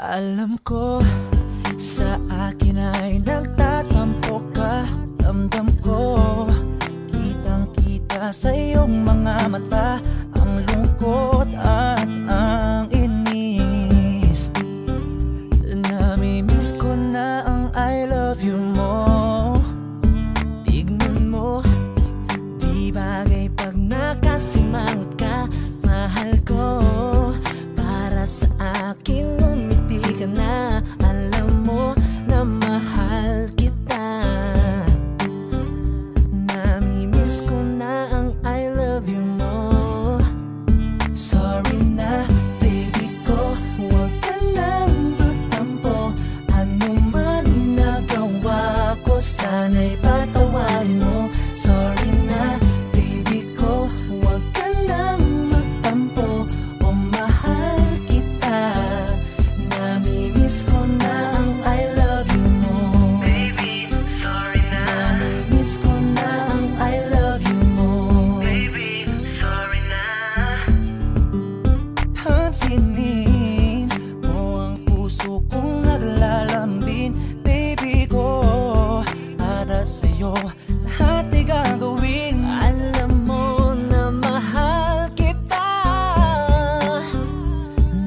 Alam ko, sa akin ay nagtatampo ka. Damdam ko, kitang-kita sa iyong mga mata ang lungkot at ang inis. Nami-miss ko na ang I love you mo. Tignan mo, di bagay pag nakasimangot ka. Mahal ko, para sa akin ngumiti ka na. Alam mo na mahal kita. Nami-miss ko na ang I love you mo. Sorry na baby ko, huwag ka nang magtampo. Ano man nagawa ko, sana'y patawarin mo. Sorry na baby ko, huwag ka nang magtampo. O mahal kita. Nami-miss ko na ang I love you mo. Baby, sorry na. Nami-miss ko na ang I love you mo. Baby, sorry na. Pansinin mo ang puso kong naglalambing. Baby ko, para sa'yo lahat ay gagawin. Alam mo na mahal kita.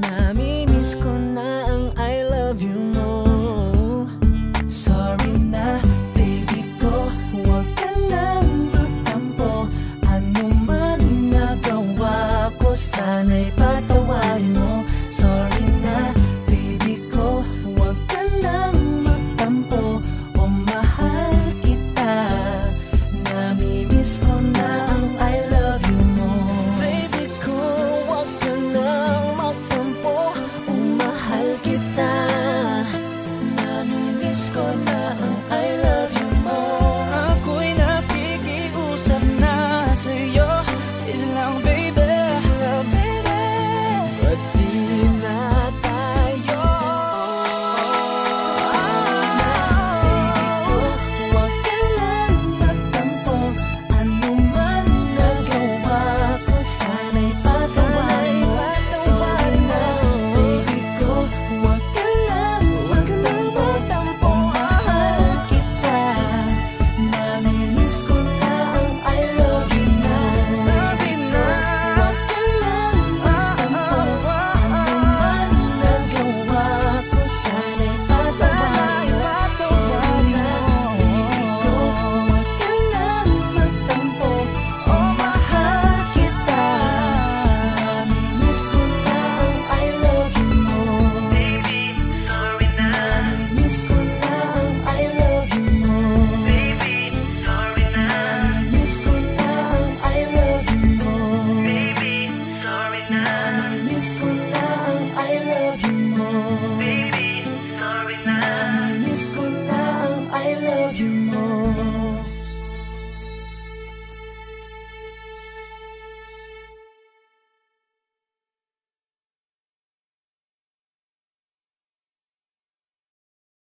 Nami-miss ko na ang I love you mo. Sorry na baby ko, huwag ka nang magtampo. Ano man nagawa ko, sana'y patawarin mo. Sorry na baby ko, huwag ka nang magtampo. O mahal kita. Nami-miss ko na ang I love you mo. Baby ko, huwag ka nang magtampo. O mahal kita. Nami-miss ko na ang I love you mo. Ako'y nakikiusap na sa'yo. Please lang baby, please lang baby. Ba't di